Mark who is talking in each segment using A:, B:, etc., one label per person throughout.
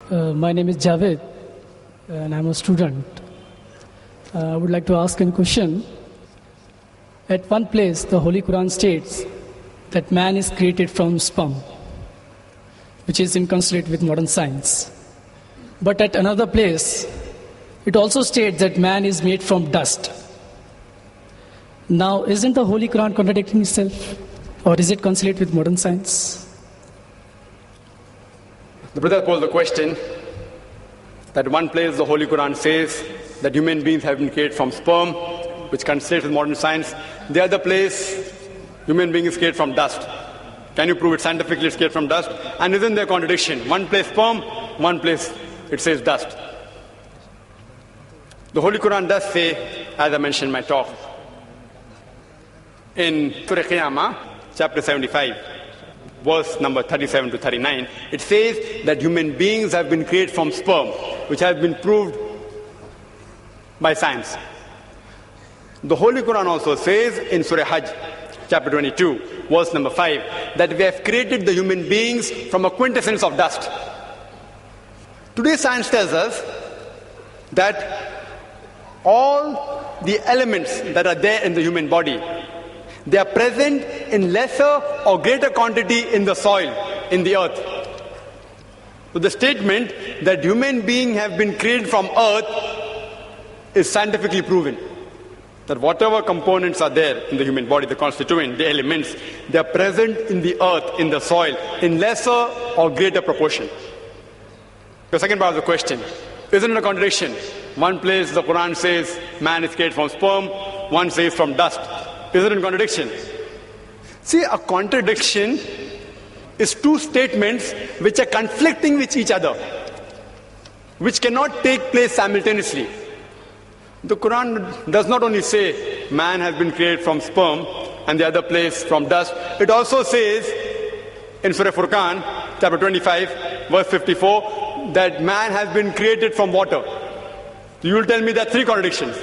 A: My name is Javed, and I'm a student. I would like to ask a question. At one place, the Holy Quran states that man is created from sperm, which is inconsistent with modern science. But at another place, it also states that man is made from dust. Now, isn't the Holy Quran contradicting itself? Or is it consistent with modern science?
B: The brother posed the question that one place the Holy Quran says that human beings have been created from sperm, which conflicts with modern science. The other place, human being is created from dust. Can you prove it scientifically it's created from dust? And isn't there a contradiction? One place sperm, one place it says dust. The Holy Quran does say, as I mentioned in my talk, in Surah Qiyamah, chapter 75, verse number 37 to 39, it says that human beings have been created from sperm, which has been proved by science. The Holy Quran also says in Surah Hajj, chapter 22, verse number 5, that we have created the human beings from a quintessence of dust. Today science tells us that all the elements that are there in the human body, they are present in lesser or greater quantity in the soil, in the earth. So the statement that human beings have been created from earth is scientifically proven. That whatever components are there in the human body, the constituent, the elements, they are present in the earth, in the soil, in lesser or greater proportion. The second part of the question, isn't it a contradiction? One place the Quran says man is created from sperm, one says from dust. Is it a contradiction? See, a contradiction is two statements which are conflicting with each other, which cannot take place simultaneously. The Quran does not only say man has been created from sperm and the other place from dust. It also says in Surah Furqan, chapter 25, verse 54, that man has been created from water. So you will tell me there are three contradictions.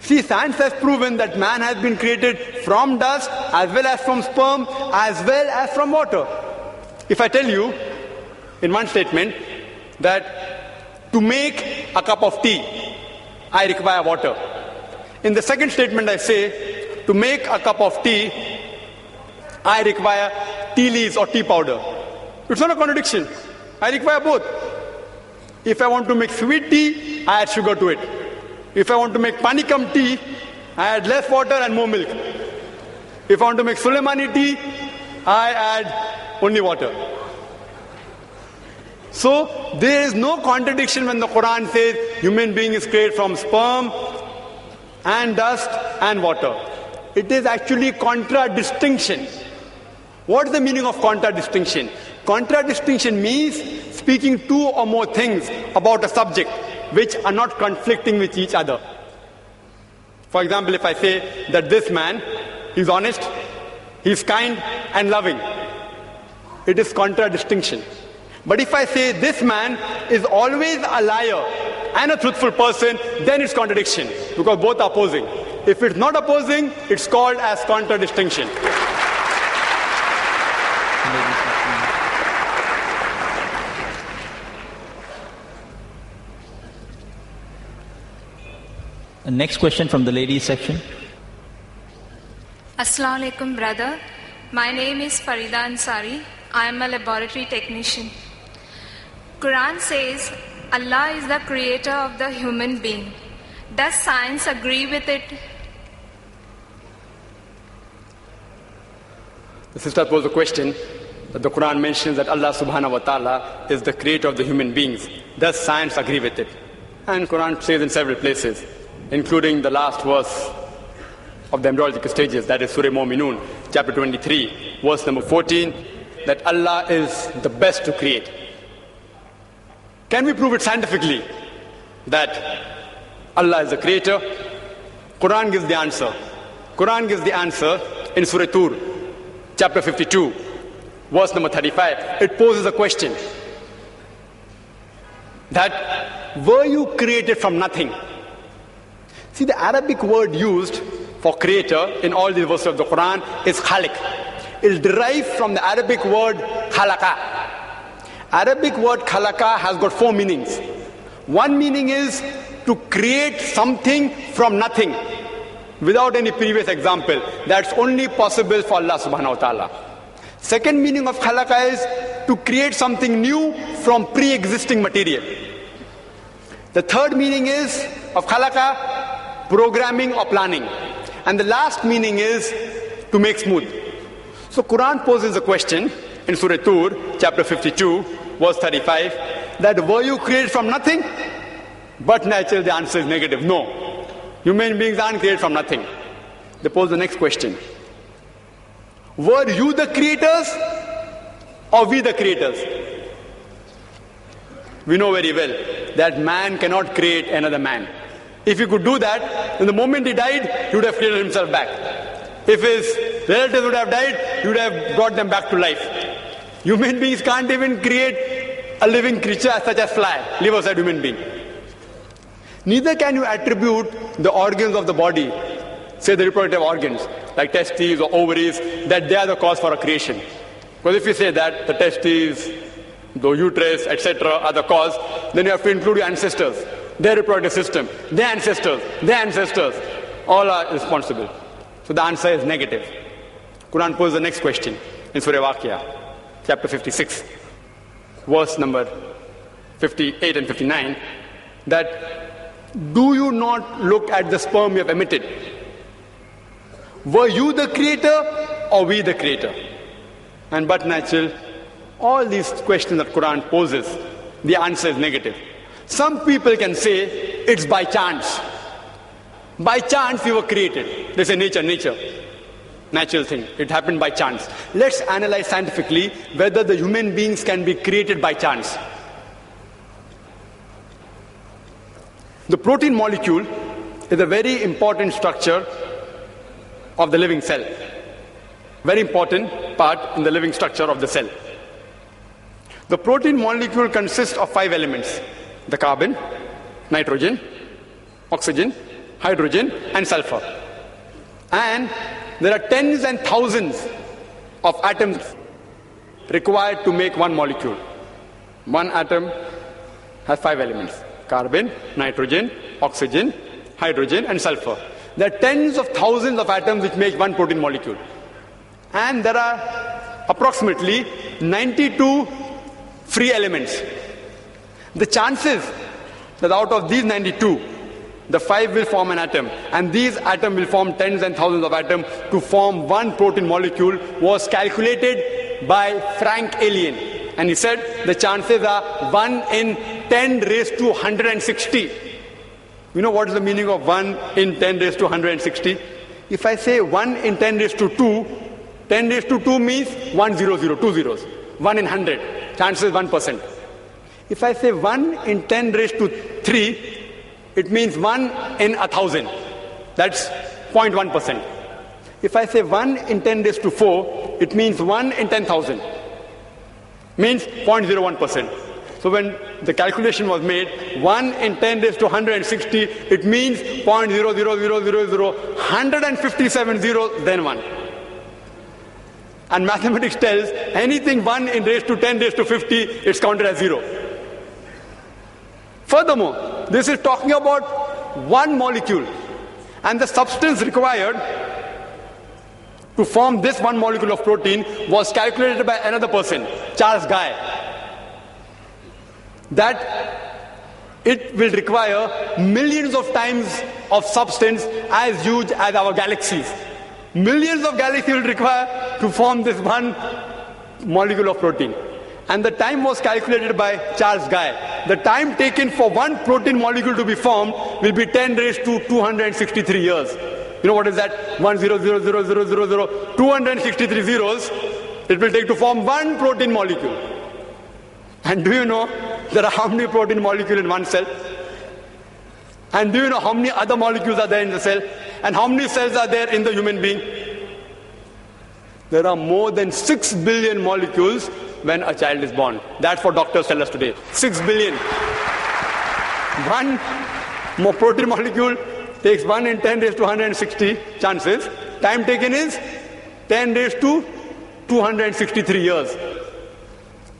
B: See, science has proven that man has been created from dust, as well as from sperm, as well as from water. If I tell you in one statement that to make a cup of tea, I require water. In the second statement I say, to make a cup of tea, I require tea leaves or tea powder. It's not a contradiction. I require both. If I want to make sweet tea, I add sugar to it. If I want to make panikam tea, I add less water and more milk. If I want to make Sulaimani tea, I add only water. So there is no contradiction when the Quran says human being is created from sperm and dust and water. It is actually contradistinction. What is the meaning of contradistinction? Contradistinction means speaking two or more things about a subject which are not conflicting with each other. For example, if I say that this man is honest, he's kind and loving, it is contradistinction. But if I say this man is always a liar and a truthful person, then it's contradiction, because both are opposing. If it's not opposing, it's called as contradistinction.
C: Next question from the ladies section.
D: Assalamu alaikum, brother. My name is Farida Ansari. I am a laboratory technician. Quran says Allah is the creator of the human being. Does science agree with it?
B: The sister posed a question that the Quran mentions that Allah subhanahu wa ta'ala is the creator of the human beings. Does science agree with it? And Quran says in several places, including the last verse of the embryological stages, that is Surah Mu'minun, chapter 23, verse number 14, that Allah is the best to create. Can we prove it scientifically that Allah is the creator? Quran gives the answer. Quran gives the answer in Surah Tur, chapter 52, verse number 35. It poses a question that were you created from nothing? See, the Arabic word used for creator in all these verses of the Quran is khaliq. It is derived from the Arabic word khalaqa. Arabic word khalaqa has got 4 meanings. One meaning is to create something from nothing without any previous example. That's only possible for Allah subhanahu wa ta'ala. Second meaning of khalaqa is to create something new from pre-existing material. The third meaning is of khalaqa, programming or planning. And the last meaning is to make smooth. So Quran poses a question in Surah Tur, chapter 52, verse 35, that were you created from nothing? But naturally the answer is negative. No. Human beings aren't created from nothing. They pose the next question. Were you the creators or we the creators? We know very well that man cannot create another man. If he could do that, then the moment he died, he would have created himself back. If his relatives would have died, he would have brought them back to life. Human beings can't even create a living creature such as fly, live outside human being. Neither can you attribute the organs of the body, say the reproductive organs, like testes or ovaries, that they are the cause for a creation. Because if you say that the testes, the uterus, etc. are the cause, then you have to include your ancestors, their reproductive system, their ancestors, all are responsible. So the answer is negative. Quran poses the next question in Surah Waqia, chapter 56, verse number 58 and 59, that do you not look at the sperm you have emitted? Were you the creator or we the creator? And but natural, all these questions that Quran poses, the answer is negative. Some people can say it's by chance. By chance we were created. They say nature. Natural thing. It happened by chance. Let's analyze scientifically whether the human beings can be created by chance. The protein molecule is a very important structure of the living cell. Very important part in the living structure of the cell. The protein molecule consists of 5 elements: the carbon, nitrogen, oxygen, hydrogen, and sulfur. And there are tens and thousands of atoms required to make one molecule. One atom has 5 elements: carbon, nitrogen, oxygen, hydrogen, and sulfur. There are tens of thousands of atoms which make one protein molecule. And there are approximately 92 free elements. The chances that out of these 92, the 5 will form an atom, and these atoms will form tens and thousands of atoms to form one protein molecule was calculated by Frank Alien. And he said the chances are 1 in 10 raised to 160. You know what is the meaning of 1 in 10 raised to 160? If I say 1 in 10 raised to 2, 10 raised to 2 means 100, 2 zeros. 1 in 100, chances 1%. If I say 1 in 10 raised to 3, it means 1 in 1,000. That's 0.1%. If I say 1 in 10 raised to 4, it means 1 in 10,000. Means 0.01%. So when the calculation was made, 1 in 10 raised to 160, it means 0.00000, 157 zeros, then 1. And mathematics tells anything 1 in raised to 10 raised to 50, it's counted as 0. Furthermore, this is talking about one molecule, and the substance required to form this one molecule of protein was calculated by another person, Charles Guy, that it will require millions of times of substance as huge as our galaxies. Millions of galaxies will require to form this one molecule of protein. And the time was calculated by Charles Guy. The time taken for one protein molecule to be formed will be 10 raised to 263 years. You know what is that? 1000000, 263 zeros it will take to form one protein molecule. And do you know there are how many protein molecules in one cell? And do you know how many other molecules are there in the cell? And how many cells are there in the human being? There are more than 6 billion molecules when a child is born. That's what doctors tell us today. 6 billion. One more protein molecule takes 1 in 10 raised to 160 chances. Time taken is 10 raised to 263 years.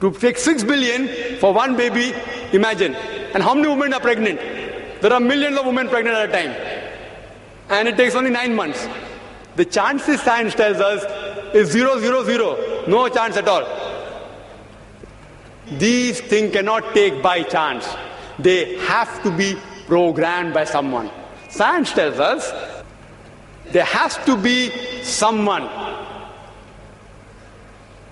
B: To take 6 billion for one baby, imagine. And how many women are pregnant? There are millions of women pregnant at a time. And it takes only 9 months. The chances science tells us is 0, 0, 0. No chance at all. These things cannot take by chance. They have to be programmed by someone. Science tells us there has to be someone,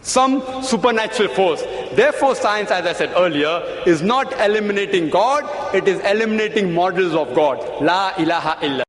B: some supernatural force. Therefore, science, as I said earlier, is not eliminating God, it is eliminating models of God. La ilaha illa.